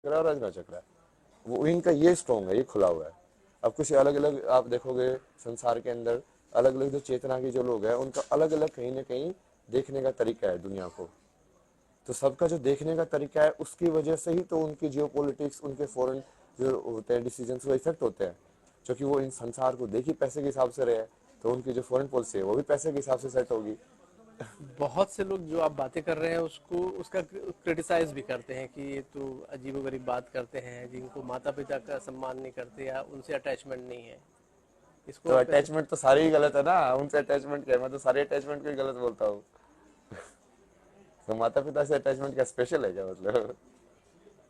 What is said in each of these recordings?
रहा है और रचना चक्र है, वो इनका ये स्ट्रॉन्ग है, ये खुला हुआ है। अब कुछ अलग अलग आप देखोगे संसार के अंदर, अलग अलग जो चेतना की जो लोग हैं उनका अलग अलग कहीं ना कहीं देखने का तरीका है दुनिया को। तो सबका जो देखने का तरीका है उसकी वजह से ही तो उनकी जियो पॉलिटिक्स, उनके फॉरेन जो होते हैं डिसीजन वो इफेक्ट होते हैं, क्योंकि वो इन संसार को देखी पैसे के हिसाब से रहे हैं, तो उनकी जो फॉरेन पॉलिसी है वो भी पैसे के हिसाब से सेट होगी। बहुत से लोग जो आप बातें कर रहे हैं उसको उसका क्रिटिसाइज भी करते हैं कि ये तो अजीबोगरीब बात करते हैं, जिनको माता पिता का सम्मान नहीं करते या उनसे अटैचमेंट नहीं है। इसको तो आप कैसे? अटैचमेंट तो सारी ही गलत है ना, उनसे अटैचमेंट क्या है, मैं तो सारे अटैचमेंट को ही गलत बोलता हूँ। तो माता पिता से अटैचमेंट क्या स्पेशल है क्या मतलब?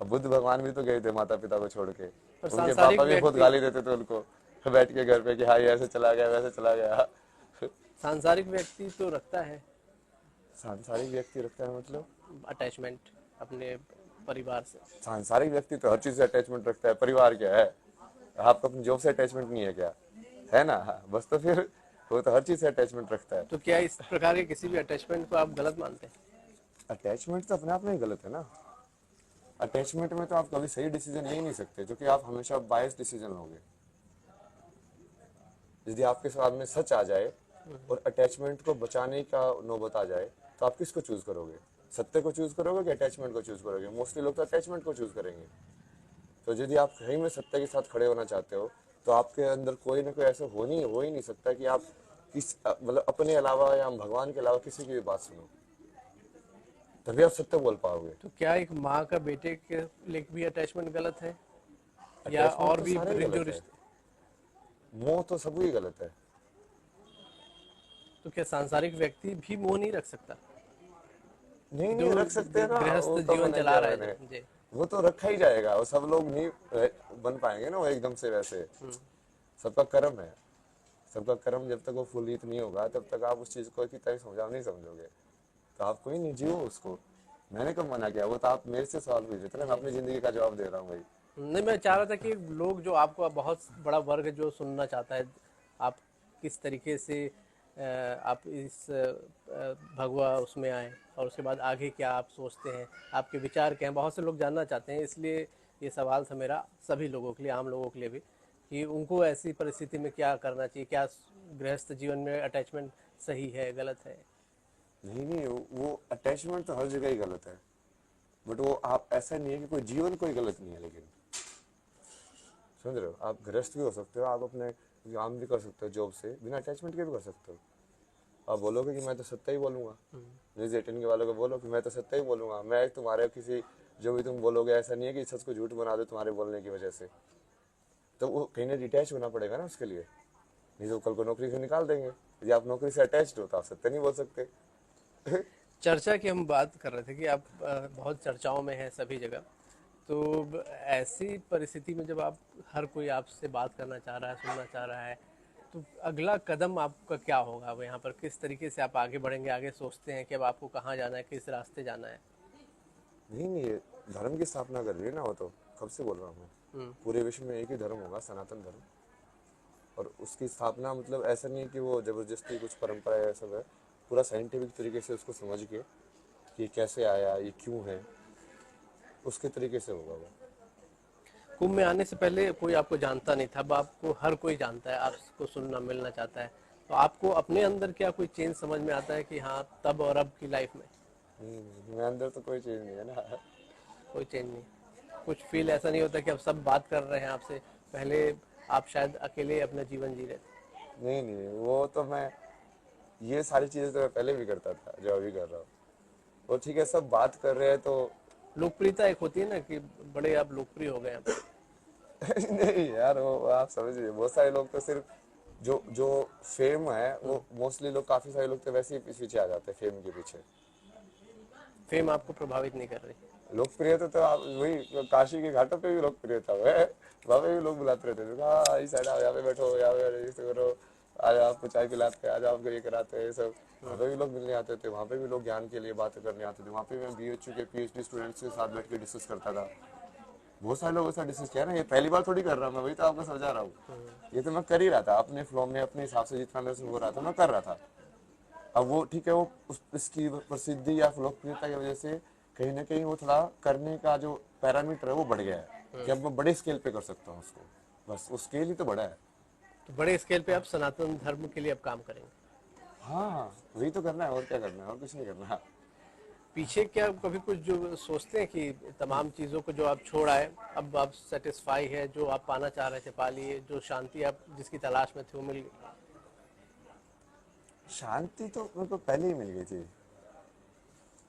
अब बुद्ध भगवान भी तो गए थे माता पिता को छोड़ के, पर उनके सांसारिक पापा भी खुद व्यक्ति, गाली देते थे उनको बैठ के घर पे कि हाँ ये ऐसे चला गया वैसे चला गया। सांसारिक व्यक्ति तो रखता है सांसारिक व्यक्ति रखता है मतलब? अटैचमेंट अपने परिवार से। सांसारिक व्यक्ति तो हर चीज से अटैचमेंट रखता है, परिवार क्या है? आपको अपनी जॉब से अटैचमेंट नहीं है क्या? है ना, हाँ, बस तो फिर वो तो हर चीज से अटैचमेंट रखता है। तो क्या इस प्रकार के किसी भी अटैचमेंट को आप गलत मानते हैं? अटैचमेंट तो अपने आप में ही गलत है ना। अटैचमेंट में तो आप कभी सही डिसीजन ले ही नहीं सकते, क्योंकि आप हमेशा बायस डिसीजन लोगे। यदि आपके साथ में सच आ जाए और अटैचमेंट को बचाने का नौबत आ जाए, तो आप किसको चूज करोगे? सत्य को चूज करोगे कि अटैचमेंट को चूज करोगे? मोस्टली लोग तो अटैचमेंट को चूज करेंगे। तो यदि आप सही में सत्य के साथ खड़े होना चाहते हो, तो आपके अंदर कोई ना कोई ऐसा हो ही नहीं सकता कि आप किस मतलब अपने अलावा या भगवान के अलावा किसी की भी बात सुनो, तभी आप सत्य बोल पाओगे। तो क्या एक माँ का बेटे के लिए भी अटैचमेंट गलत है, या अटैचमेंट और तो भी सारे ही जो गलत है, रिश्ते? मोह तो सब ही गलत है। तो क्या सांसारिक व्यक्ति भी मोह नहीं रख सकता, नहीं जो नहीं रख सकते हैं ना, गृहस्थ वो तो जीवन मैंने चला क्या रहा है मैंने जी? वो तो रखा ही जाएगा, वो सब लोग नहीं बन पाएंगे ना वो एकदम से वैसे। सबका कर्म है, सबका कर्म जब तक वो फुलहित नहीं होगा तब तक आप उस चीज को की तरह समझा नहीं समझोगे। तो आप कोई नहीं जियो उसको। मैंने कब मना किया? वो तो आप मेरे से सवाल पूछ रहे थे ना, मैं जी। अपनी जिंदगी का जवाब दे रहा हूँ भाई। नहीं, मैं चाह रहा था कि लोग जो आपको बहुत बड़ा वर्ग जो सुनना चाहता है, आप किस तरीके से आप इस भगवा उसमें आए, और उसके बाद आगे क्या आप सोचते हैं, आपके विचार क्या हैं, बहुत से लोग जानना चाहते हैं। इसलिए ये सवाल था मेरा सभी लोगों के लिए, आम लोगों के लिए भी, कि उनको ऐसी परिस्थिति में क्या करना चाहिए, क्या गृहस्थ जीवन में अटैचमेंट सही है, गलत है? नहीं नहीं, वो अटैचमेंट तो हर जगह ही गलत है, बट वो आप ऐसा नहीं है कि कोई जीवन कोई गलत नहीं है, लेकिन समझ रहे हो? आप गृहस्थ भी हो सकते हो, आप अपने काम भी कर सकते हो, जॉब से बिना अटैचमेंट के भी कर सकते हो। आप बोलोगे कि मैं तो सत्य ही बोलूंगा, न्यूज 18 के वालों को बोलो कि मैं तो सत्य ही बोलूंगा, मैं तुम्हारे किसी जो भी तुम बोलोगे ऐसा नहीं है कि सच को झूठ बना दो तुम्हारे बोलने की वजह से। तो वो कहीं ना डिटैच होना पड़ेगा ना उसके लिए, नहीं तो कल को नौकरी से निकाल देंगे। यदि आप नौकरी से अटैच्ड हो तो आप सत्य नहीं बोल सकते। चर्चा की हम बात कर रहे थे कि आप बहुत चर्चाओं में हैं सभी जगह। तो ऐसी परिस्थिति में जब आप, हर कोई आपसे बात करना चाह रहा है, सुनना चाह रहा है, तो अगला कदम आपका क्या होगा? अब यहाँ पर किस तरीके से आप आगे बढ़ेंगे, आगे सोचते हैं कि अब आपको कहाँ जाना है, किस रास्ते जाना है? नहीं नहीं, ये धर्म की स्थापना कर रही है ना, वो तो कब से बोल रहा हूँ मैं। हम्म। पूरे विश्व में एक ही धर्म होगा, सनातन धर्म। और उसकी स्थापना मतलब ऐसा नहीं है कि वो जबरदस्ती कुछ परंपरा है, सब है। पूरा साइंटिफिक तरीके से उसको समझ के कि ये कैसे आया, ये क्यों है, उसके तरीके से होगा वो। कुंभ में आने से पहले कोई आपको जानता नहीं था, अब आपको हर कोई जानता है, आपको सुनना मिलना चाहता है। तो आपको अपने अंदर क्या कोई चेंज समझ में आता है कि हाँ, तब और अब की लाइफ में मेरे अंदर तो कोई चीज़ नहीं है ना। कोई चेंज नहीं? कुछ फील ऐसा नहीं होता कि अब सब बात कर रहे हैं आपसे, पहले आप शायद अकेले अपना जीवन जी रहे थे? नहीं नहीं, वो तो मैं ये सारी चीज़ें तो मैं पहले भी करता था जो अभी कर रहा हूँ। वो ठीक है, सब बात कर रहे हैं तो लोकप्रियता एक होती है ना कि बड़े आप लोकप्रिय हो गए अब। नहीं यार, वो आप समझिए, बहुत सारे लोग तो सिर्फ जो जो फेम है वो मोस्टली लोग, काफी सारे लोग तो वैसे ही पीछे आ जाते हैं फेम के पीछे। फेम आपको प्रभावित नहीं कर रही? लोकप्रियता तो आप वही काशी के घाटों पे भी लोकप्रियता है, वहाँ पे भी लोग बुलाते रहते थे, हाँ इस साइड आओ, यहाँ पे बैठो, यहाँ पे इसे करो, आज आपको चाय पिलाते हैं, आज आपको ये कराते हैं, ये सब। वहाँ पे भी लोग मिलने आते थे, वहाँ पे भी लोग ज्ञान के लिए बातें करने आते थे, वहाँ पे मैं BHU के PhD स्टूडेंट्स के साथ बैठ के डिस्कस करता था। बहुत सारे लोगों के साथ डिस्कस किया ना, ये पहली बार थोड़ी कर रहा हूँ मैं, वही तो आपको समझा रहा हूँ। ये तो मैं कर ही रहा था अपने फ्लो में, अपने हिसाब से जितना मेरे से हो रहा था मैं कर रहा था। अब वो ठीक है, वो इसकी प्रसिद्धि या लोकप्रियता की वजह से कहीं ना कहीं वो थोड़ा करने का जो पैरामीटर है वो बढ़ गया है कि अब मैं बड़े स्केल पे कर सकता हूँ उसको, बस वो स्केल ही तो बड़ा है। तो बड़े स्केल पे आप सनातन धर्म के लिए अब काम करेंगे। हाँ वही तो करना है, और क्या करना है, और कुछ नहीं करना। पीछे क्या कभी कुछ जो सोचते हैं कि तमाम चीज़ों को जो आप छोड़ आए, अब आप सेटिस्फाई है, जो आप पाना चाह रहे थे पा लिए, जो शांति आप जिसकी तलाश में थे वो मिल गई? शांति तो मेरे को पहले ही मिल गई थी।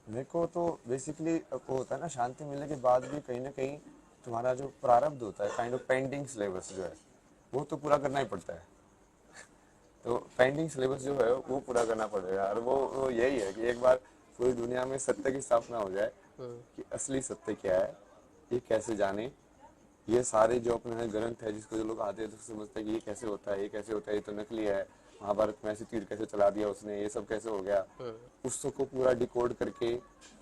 मेरे को तो बेसिकली वो होता है ना, शांति मिलने के बाद भी कहीं ना कहीं तुम्हारा जो प्रारब्ध होता है, काइंड ऑफ पेंडिंग सिलेबस जो है, वो तो पूरा करना ही पड़ता है। तो पेंडिंग सिलेबस जो है वो पूरा करना पड़ेगा, और वो यही है कि एक बार पूरी दुनिया में सत्य की स्थापना हो जाए कि असली सत्य क्या है, ये कैसे जाने। ये सारे जो अपने ग्रंथ है जिसको जो लोग आते हैं तो समझते हैं कि ये कैसे होता है, ये कैसे होता है, ये तो नकली है, महाभारत में ऐसे तीर कैसे चला दिया उसने, ये सब कैसे हो गया, उसको पूरा डिकोड करके,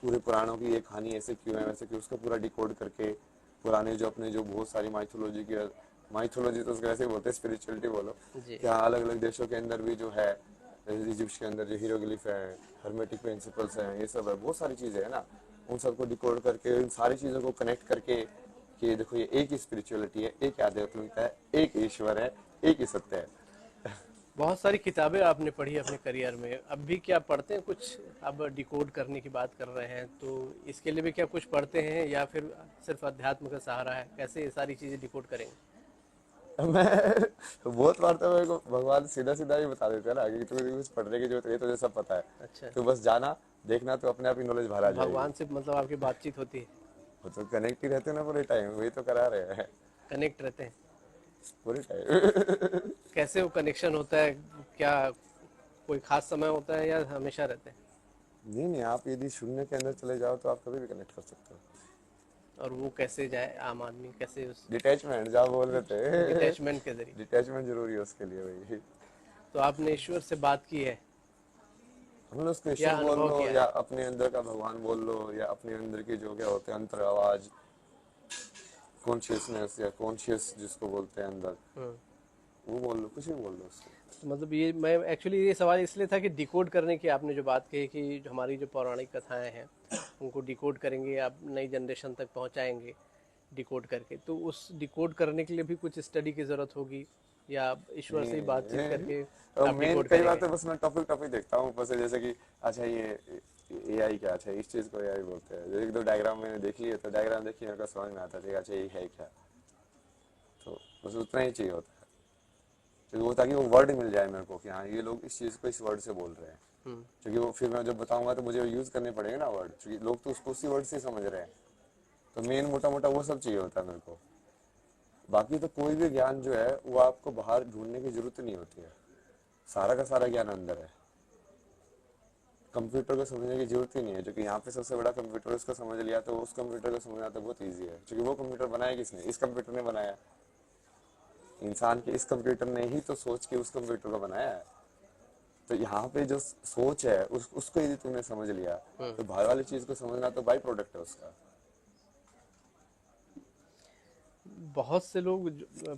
पूरे पुराणों की ये कहानी ऐसे क्यों है वैसे क्यों, उसको पूरा डिकोड करके, पुराने जो अपने जो बहुत सारी माइथोलॉजी की, माइथोलॉजी तो उसको ऐसे ही बोलते हैं, स्पिरिचुअलिटी बोलो, जी। क्या अलग अलग देशों के अंदर भी जो है, जैसे इजिप्ट के अंदर जो हीरोग्लिफ है, हर्मेटिक प्रिंसिपल्स हैं, ये सब है, बहुत सारी चीजें है ना, उन सबको डिकोड करके, इन सारी चीजों को कनेक्ट करके कि देखो ये एक ही स्पिरिचुअलिटी है, एक ही आध्यात्मिकता है, एक ईश्वर है, एक ही सत्य है। बहुत सारी किताबें आपने पढ़ी अपने करियर में, अब भी क्या पढ़ते हैं कुछ? अब डिकोड करने की बात कर रहे हैं तो इसके लिए भी क्या कुछ पढ़ते हैं, या फिर सिर्फ अध्यात्म का सहारा है? कैसे ये सारी चीज़ें डिकोड करेंगे? मैं बहुत बार तो मेरे को भगवान सीधा सीधा ही बता देते हैं ना कि तुम्हें कुछ पढ़ने की जरूरत है, ये तुझे सब पता है, अच्छा। तो बस जाना, देखना, तो अपने आप ही नॉलेज बाहर तो आ जाएगी। भगवान से मतलब आपकी बातचीत होती है? वो तो कनेक्ट ही रहते हैं ना पूरे टाइम, वही तो करा रहे हैं कनेक्ट रहते हैं? पूरे टाइम। कैसे वो कनेक्शन होता है? क्या कोई खास समय होता है या हमेशा रहते हैं? नहीं नहीं, आप यदि शून्य के अंदर चले जाओ तो आप कभी भी कनेक्ट कर सकते हो। और वो कैसे जाए, आम आदमी कैसे उस डिटैचमेंट जहाँ बोल रहे थे, डिटैचमेंट के जरिए? डिटैचमेंट जरूरी है उसके लिए भाई। तो आपने ईश्वर से बात की है हम लोग उसको या ईश्वर बोल अनुभव लो, किया या है? अपने अंदर का भगवान बोल लो, या अपने अंदर की जो क्या होते हैं अंतर आवाज, कॉन्शियसनेस या कॉन्शियस जिसको बोलते हैं अंदर, हम्म। वो बोल लो, कुछ भी बोल लो उसको। तो मतलब ये मैं एक्चुअली ये सवाल इसलिए था कि डिकोड करने की आपने जो बात कही कि जो हमारी जो पौराणिक कथाएं हैं उनको डिकोड करेंगे, आप नई जनरेशन तक पहुंचाएंगे डिकोड करके, तो उस डिकोड करने के लिए भी कुछ स्टडी की ज़रूरत होगी, या आप ईश्वर से ही बातचीत करके नहीं, आप मेन डिकोड कई बार करेंगे? तो बस मैं टॉपिक टॉपिक देखता हूँ ऊपर से, जैसे कि अच्छा ये एआई क्या, अच्छा इस चीज को एआई बोलते हैं, जो एक दो डायग्राम मैंने देख लिए तो डायग्राम देखिए मेरे को समझ में आता है, अच्छा ये है क्या, तो बस उतना ही चाहिए होता है, तो वो ताकि वो वर्ड मिल जाए मेरे को कि हाँ ये लोग इस चीज को इस वर्ड से बोल रहे हैं, हम्म। क्योंकि वो फिर मैं जब बताऊंगा तो मुझे यूज करने पड़ेंगे ना वर्ड, क्योंकि लोग तो उसको उसी वर्ड से समझ रहे हैं, तो मेन मोटा मोटा वो सब चाहिए होता है मेरे को। बाकी तो कोई भी ज्ञान जो है वो आपको बाहर ढूंढने की जरूरत नहीं होती है, सारा का सारा ज्ञान अंदर है। कंप्यूटर को समझने की जरूरत ही नहीं है, जो कि यहाँ पे सबसे बड़ा कंप्यूटर, उसको समझ लिया तो उस कंप्यूटर को समझना तो बहुत ईजी है, क्योंकि वो कंप्यूटर बनाया किसने, इस कंप्यूटर ने बनाया, इंसान के इस कंप्यूटर ने ही तो सोच के उस कंप्यूटर को बनाया है। तो यहाँ पे जो सोच है उसको यदि तुमने समझ लिया, तो बाहर वाली चीज को समझना तो बाई प्रोडक्ट है उसका। बहुत से लोग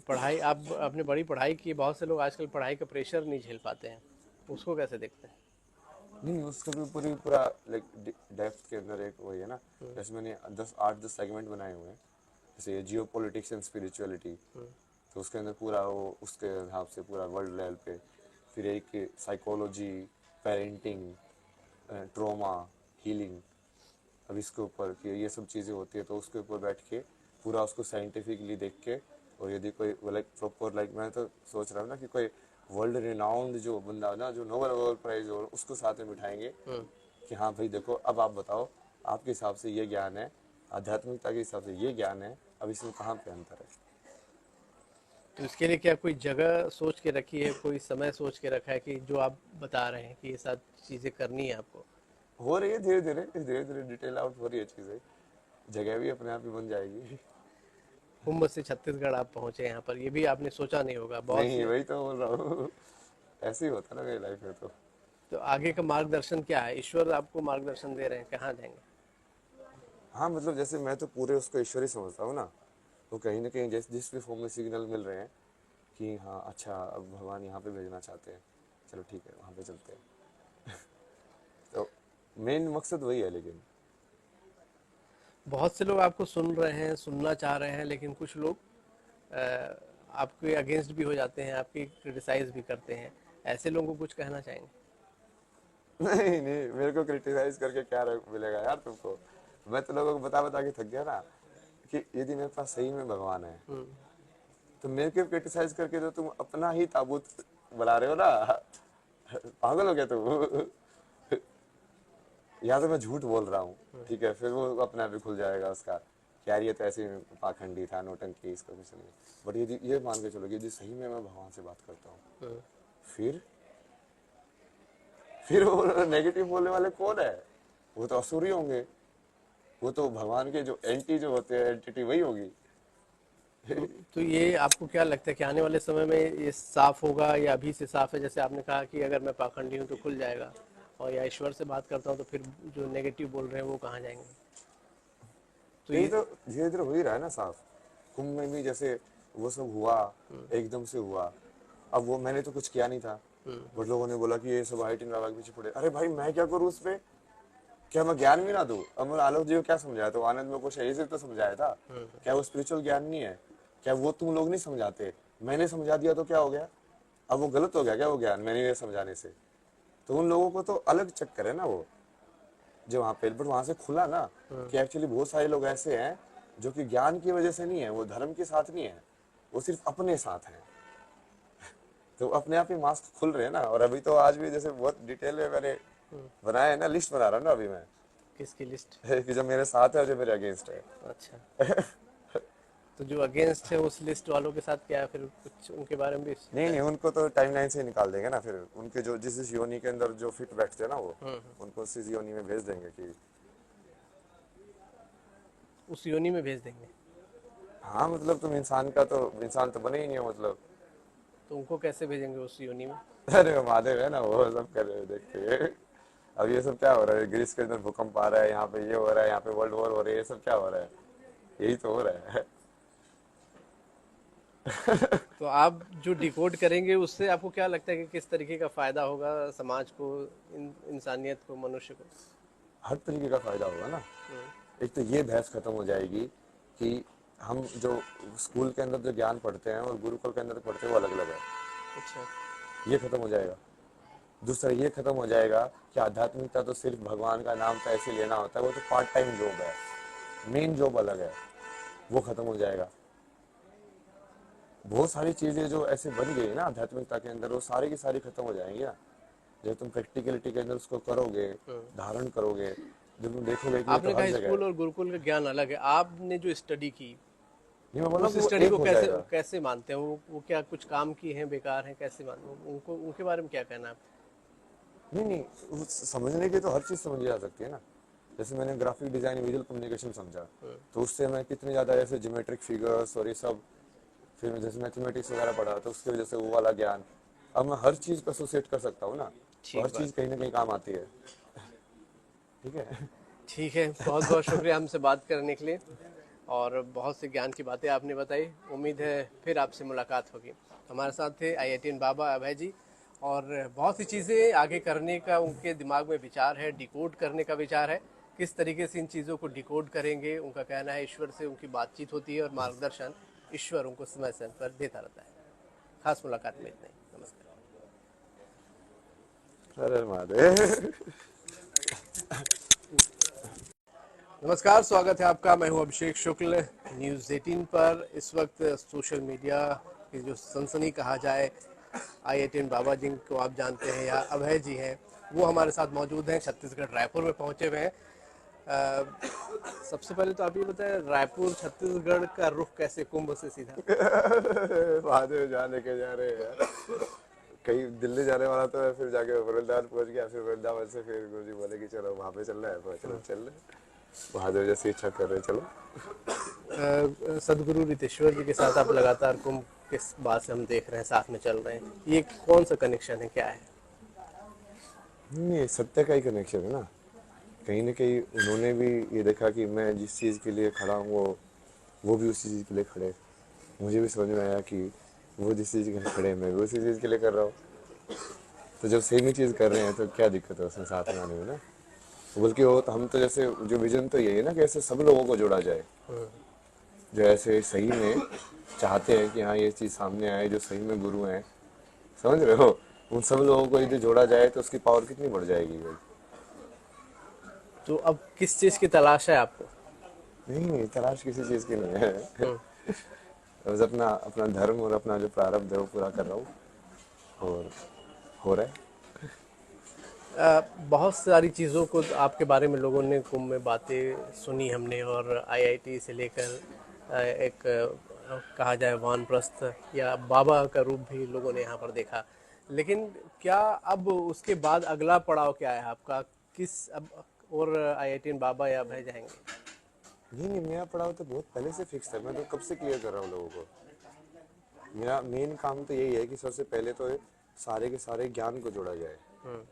पढ़ाई, आप आपने बड़ी पढ़ाई की, बहुत से लोग आजकल पढ़ाई का प्रेशर नहीं झेल पाते हैं, उसको कैसे देखते हैं? नहीं, उसका भी पूरी पूरा लाइक डेप्थ के अंदर एक वही है ना, जैसे मैंने 10 8 10 सेगमेंट बनाए हुए हैं, जैसे जियो पॉलिटिक्स एंड स्पिरिचुअलिटी, तो उसके अंदर पूरा वो उसके हिसाब से पूरा वर्ल्ड लेवल पे, फिर एक साइकोलॉजी, पेरेंटिंग, ट्रॉमा, हीलिंग, अब इसके ऊपर कि ये सब चीज़ें होती है, तो उसके ऊपर बैठ के पूरा उसको साइंटिफिकली देख के, और यदि कोई लाइक प्रॉपर, लाइक मैं तो सोच रहा हूँ ना कि कोई वर्ल्ड रिनाउंड जो बंदा ना, जो नोबेल वर्ल्ड प्राइज हो, उसको साथ में बिठाएंगे कि हाँ भाई देखो अब आप बताओ, आपके हिसाब से ये ज्ञान है, आध्यात्मिकता के हिसाब से ये ज्ञान है, अब इसमें कहाँ पे अंतर है। तो इसके लिए क्या कोई जगह सोच के रखी है, कोई समय सोच के रखा है कि जो आप बता रहे हैं कि ये सब चीज़ें करनी है आपको? हो रही है धीरे धीरे धीरे धीरे, डिटेल आउट हो रही है चीज़ें, जगह भी अपने आप ही बन जाएगी। कुंभ से छत्तीसगढ़ आप पहुंचे यहाँ पर, ये भी आपने सोचा नहीं होगा बहुत नहीं से। वही तो बोल रहा हूँ, ऐसे ही होता है ना मेरी लाइफ में तो। तो आगे का मार्गदर्शन क्या है? ईश्वर आपको मार्गदर्शन दे रहे हैं, कहाँ जाएंगे? हाँ मतलब जैसे मैं तो पूरे उसको ईश्वर ही समझता हूँ ना, तो कहीं ना कहीं जिस भी फॉर्म में सिग्नल मिल रहे हैं कि हाँ अच्छा अब भगवान यहाँ पे भेजना चाहते हैं, चलो ठीक है वहाँ पे चलते हैं। तो मेन मकसद वही है, लेकिन बहुत से लोग आपको सुन रहे हैं, सुनना चाह रहे हैं, लेकिन कुछ लोग अ, आपके अगेंस्ट भी हो जाते हैं, आपकी क्रिटिसाइज भी करते हैं। ऐसे लोगों को कुछ कहना चाहेंगे? नहीं नहीं, मेरे को क्रिटिसाइज करके क्या मिलेगा यार तुमको। मैं तो लोगों को बता बता के थक गया ना कि यदि मेरे पास सही में भगवान है हम्म। तो मेरे को क्रिटिसाइज करके तो तुम अपना ही ताबूत बना रहे हो ना। पागल हो गया तुम। या तो मैं झूठ बोल रहा हूँ, ठीक है, फिर वो अपने आप ही खुल जाएगा उसका कि यार ये तो ऐसे ही पाखंडी था, नोटंकी, इसका कुछ नहीं। बट यदि ये मान के चलो कि यदि सही में मैं भगवान से बात करता हूँ, हम्म। फिर फिर वो नेगेटिव बोलने वाले कौन है? वो तो असुर ही होंगे। वो तो भगवान के जो एंटी जो होते हैं, एंटिटी वही होगी। तो ये आपको क्या लगता है कि आने वाले समय में ये साफ होगा, या अभी से साफ है? जैसे आपने कहा कि अगर मैं पाखंडी हूँ तो खुल जाएगा, और या ईश्वर से बात करता हूँ तो फिर जो नेगेटिव बोल रहे हैं वो कहाँ जाएंगे? तो यही ये तो धीरे धीरे हो ही रहा है ना साफ। कुंभ में भी जैसे वो सब हुआ, एकदम से हुआ। अब वो मैंने तो कुछ किया नहीं था, बट लोगों ने बोला कि ये सब हाइट इन बाबा के पीछे पड़े। अरे भाई मैं क्या करूँ उस पे? क्या मैं ज्ञान भी ना दूं? अब मैं आलोक जी को क्या समझाया? तो आनंद में को यही से तो समझाया था। क्या वो स्पिरिचुअल ज्ञान नहीं है? क्या वो तुम लोग नहीं समझाते? मैंने समझा दिया तो क्या हो गया? अब वो गलत हो गया क्या वो ज्ञान मैंने ये समझाने से? तो उन लोगों को तो अलग चक्कर है ना वो, जो वहां पे, बट वहां से खुला ना कि एक्चुअली बहुत सारे लोग ऐसे हैं जो कि ज्ञान की वजह से नहीं है, वो धर्म के साथ नहीं है, वो सिर्फ अपने साथ है। तो अपने आप ही मास्क खुल रहे हैं ना। और अभी तो आज भी जैसे बहुत डिटेल में मैंने बनाया है ना, लिस्ट बना रहा हूँ ना अभी मैं, किसकी लिस्ट? कि जो मेरे साथ है और जो मेरे अगेंस्ट है। अच्छा, तो जो अगेंस्ट है उस लिस्ट वालों के साथ क्या है फिर? कुछ उनके बारे में भी नहीं नहीं, बताएं। उनको तो टाइमलाइन से ही निकाल देंगे ना। फिर उनके जो जिस योनि के अंदर जो फिट बैठते हैं ना, वो उनको उसी योनि में भेज देंगे कि उस योनि में भेज देंगे? हाँ मतलब तुम इंसान का तो इंसान तो बने ही नहीं हो मतलब। तो उनको कैसे भेजेंगे उस योनि में? अरे वो महादेव है ना, वो सब कर रहे हैं, देखते हैं। अब ये सब क्या हो रहा है? ग्रीस के अंदर भूकंप आ रहा है, यहाँ पे ये हो रहा है, यहाँ पे वर्ल्ड वॉर हो रही है, ये सब क्या हो रहा है? यही तो हो रहा है। तो आप जो डिकोड करेंगे उससे आपको क्या लगता है कि किस तरीके का फायदा होगा समाज को, इंसानियत को, मनुष्य को? हर तरीके का फायदा होगा ना। हम्म। एक तो ये बहस खत्म हो जाएगी कि हम जो स्कूल के अंदर जो ज्ञान पढ़ते हैं और गुरुकुल के अंदर पढ़ते हैं वो अलग अलग है। अच्छा। ये खत्म हो जाएगा। दूसरा ये खत्म हो जाएगा कि आध्यात्मिकता तो सिर्फ भगवान का नाम तो ऐसे लेना होता है, वो तो पार्ट टाइम जॉब है, मेन जॉब अलग है। वो खत्म हो जाएगा। बहुत सारी चीजें जो ऐसे बन गई ना आध्यात्मिकता के अंदर, वो सारी की सारी खत्म हो जाएंगी ना। जब तुम प्रैक्टिकलिटी के अंदर उसको करोगे, धारण करोगे, जब तुम देखोगे कि ये तो आपने हर कहा जगह है। स्कूल और गुरुकुल का ज्ञान अलग है, आपने जो स्टडी की नहीं मैं बोल रहा उस हूँ कि वो स्टडी एक को हो कैसे जाएगा। कैसे मानते हैं? वो क्या कुछ काम की हैं, बेकार हैं, कैसे मानते हैं उनको? उनके बारे में क्या कहना है आपका? नहीं नहीं, समझने की तो हर चीज समझी जा सकती है ना। जैसे मैंने ग्राफिक डिजाइन, विजुअल कम्युनिकेशन समझा, तो उससे मैं कितने ज्यादा ऐसे ज्योमेट्रिक फिगर्स और ये सब, फिर जैसे मैथमेटिक्स वगैरह पढ़ा तो उसकी वजह से वो वाला ज्ञान, अब मैं हर चीज को एसोसिएट कर सकता हूँ ना। और हर ठीक बात चीज कहीं ना कहीं काम आती है। ठीक है। ठीक है, बहुत बहुत शुक्रिया हमसे बात करने के लिए, और बहुत से ज्ञान की बातें आपने बताई। उम्मीद है फिर आपसे मुलाकात होगी। हमारे साथ थे IITN बाबा अभय जी, और बहुत सी चीज़ें आगे करने का उनके दिमाग में विचार है, डिकोड करने का विचार है। किस तरीके से इन चीज़ों को डिकोड करेंगे, उनका कहना है ईश्वर से उनकी बातचीत होती है और मार्गदर्शन ईश्वर उनको समय समय पर देता रहता है। खास मुलाकात में इतना ही। नमस्कार। अरे महादेव। नमस्कार, स्वागत है आपका। मैं हूं अभिषेक शुक्ल न्यूज़ 18 पर। इस वक्त सोशल मीडिया की जो सनसनी कहा जाए, IITN बाबा जी को आप जानते हैं या अभय जी हैं, वो हमारे साथ मौजूद हैं। छत्तीसगढ़ रायपुर में पहुंचे हुए हैं। सबसे पहले तो आप ये बताएं, रायपुर छत्तीसगढ़ का रुख कैसे कुंभ से सीधा? महादेव जहाँ लेके जा रहे हैं यार। कहीं दिल्ली जाने वाला तो है, फिर जाके वृंदावन पहुंच गया, फिर वृंदावन से फिर गुरु जी बोले कि चलो वहां पे चल रहा है, तो चलो चल रहे हैं। महादेव जैसी इच्छा कर रहे हैं, चलो। सदगुरु रितेश्वर जी के साथ आप लगातार कुंभ किस बात से हम देख रहे हैं साथ में चल रहे हैं, ये कौन सा कनेक्शन है, क्या है? नहीं, सत्य का ही कनेक्शन है ना। कहीं ना कहीं उन्होंने भी ये देखा कि मैं जिस चीज़ के लिए खड़ा हूँ वो भी उसी चीज़ के लिए खड़े। मुझे भी समझ में आया कि वो जिस चीज़ के लिए खड़े हैं, मैं भी उसी चीज़ के लिए कर रहा हूँ। तो जब सेम ही चीज़ कर रहे हैं तो क्या दिक्कत है उसमें साथ में आने में ना। बल्कि वो तो हम तो जैसे जो विजन तो यही है ना कि ऐसे सब लोगों को जोड़ा जाए, जो ऐसे सही में चाहते हैं कि हाँ ये चीज़ सामने आए, जो सही में गुरु हैं, समझ रहे हो, उन सब लोगों को यदि जोड़ा जाए तो उसकी पावर कितनी बढ़ जाएगी भाई। तो अब किस चीज़ की तलाश है आपको? नहीं नहीं, तलाश किसी चीज़ की नहीं है। हम्म। बस अपना अपना धर्म और अपना जो प्रारब्ध है वो पूरा कर रहा हूँ, और हो रहा है। बहुत सारी चीज़ों को आपके बारे में लोगों ने कुंभ में बातें सुनी हमने, और आईआईटी से लेकर एक कहा जाए वानप्रस्थ या बाबा का रूप भी लोगों ने यहाँ पर देखा। लेकिन क्या अब उसके बाद अगला पड़ाव क्या है आपका? किस अब और आईआईटी में बाबा या भय जाएंगे? नहीं नहीं, मेरा पड़ाव तो बहुत पहले से फिक्स है, मैं तो कब से क्लियर कर रहा हूँ लोगों को। मेरा मेन काम तो यही है कि सबसे पहले तो सारे के सारे ज्ञान को जोड़ा जाए, हम्म।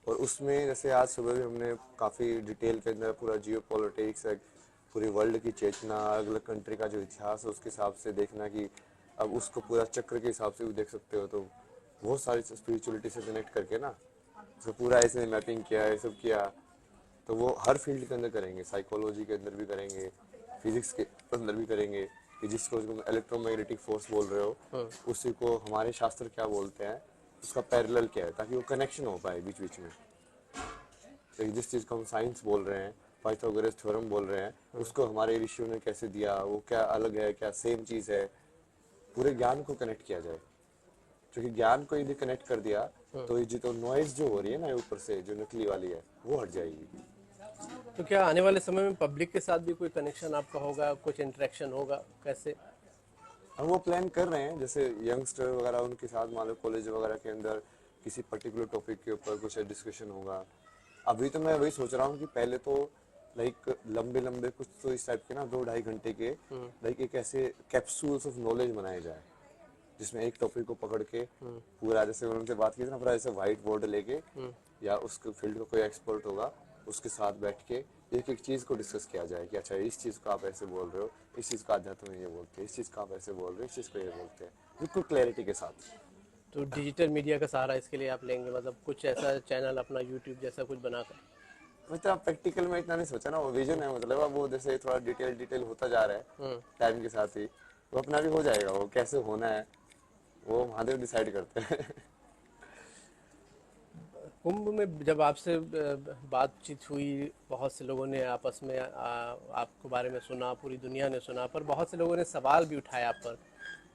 और उसमें जैसे आज सुबह भी हमने काफ़ी डिटेल के अंदर पूरा जियो पॉलिटिक्स, पूरी वर्ल्ड की चेतना, अलग अलग कंट्री का जो इतिहास है उसके हिसाब से देखना, कि अब उसको पूरा चक्र के हिसाब से भी देख सकते हो, तो बहुत सारी स्पिरिचुअलिटी से कनेक्ट करके ना उसको पूरा ऐसे मैपिंग किया, ये सब किया। तो वो हर फील्ड के अंदर करेंगे, साइकोलॉजी के अंदर भी करेंगे, फिजिक्स के अंदर भी करेंगे, कि जिसको तुम इलेक्ट्रोमैग्नेटिक फोर्स बोल रहे हो उसी को हमारे शास्त्र क्या बोलते हैं, उसका पैरेलल क्या है, ताकि वो कनेक्शन हो पाए बीच बीच में। तो जिस चीज़ को हम साइंस बोल रहे हैं, पाइथागोरस थ्योरम बोल रहे हैं, उसको हमारे ऋषियों ने कैसे दिया, वो क्या अलग है, क्या सेम चीज़ है, पूरे ज्ञान को कनेक्ट किया जाए। क्योंकि ज्ञान को यदि कनेक्ट कर दिया तो ये जो तो नॉइज जो हो रही है ना ऊपर से जो नकली वाली है वो हट जाएगी। तो क्या आने वाले समय में पब्लिक के साथ भी कोई कनेक्शन आपका होगा, कुछ इंटरेक्शन होगा, कैसे? हम वो प्लान कर रहे हैं, जैसे यंगस्टर वगैरह उनके साथ मान लो कॉलेज वगैरह के अंदर किसी पर्टिकुलर टॉपिक के ऊपर कुछ डिस्कशन होगा। अभी तो मैं वही सोच रहा हूँ कि पहले तो लाइक लंबे लंबे कुछ तो इस टाइप के ना 2-2.5 घंटे के लाइक एक ऐसे कैप्सूल्स ऑफ नॉलेज बनाए जाए, जिसमें एक टॉपिक को पकड़ के पूरा, जैसे उनसे बात की थी ना, पूरा ऐसे व्हाइट बोर्ड लेके या उसके फील्ड का कोई एक्सपर्ट होगा उसके साथ बैठ के एक एक चीज को डिस्कस किया जाए, कि अच्छा इस चीज को आप ऐसे बोल रहे हो, इस चीज का अध्यात्म में ये बोलते हैं, इस चीज का आप ऐसे बोल रहे हो, इस चीज को ये बोलते हैं, बिल्कुल क्लैरिटी के साथ। तो डिजिटल मीडिया का सहारा इसके लिए आप लेंगे, मतलब कुछ ऐसा चैनल अपना यूट्यूब जैसा कुछ बनाकर? मतलब प्रैक्टिकल में इतना नहीं सोचा ना, वो विजन है, मतलब अब वो जैसे थोड़ा डिटेल डिटेल होता जा रहा है टाइम के साथ ही, वो अपना भी हो जाएगा, वो कैसे होना है वो महादेव डिसाइड करते हैं। कुंभ में जब आपसे बातचीत हुई, बहुत से लोगों ने आपस में आपके बारे में सुना, पूरी दुनिया ने सुना, पर बहुत से लोगों ने सवाल भी उठाए आप पर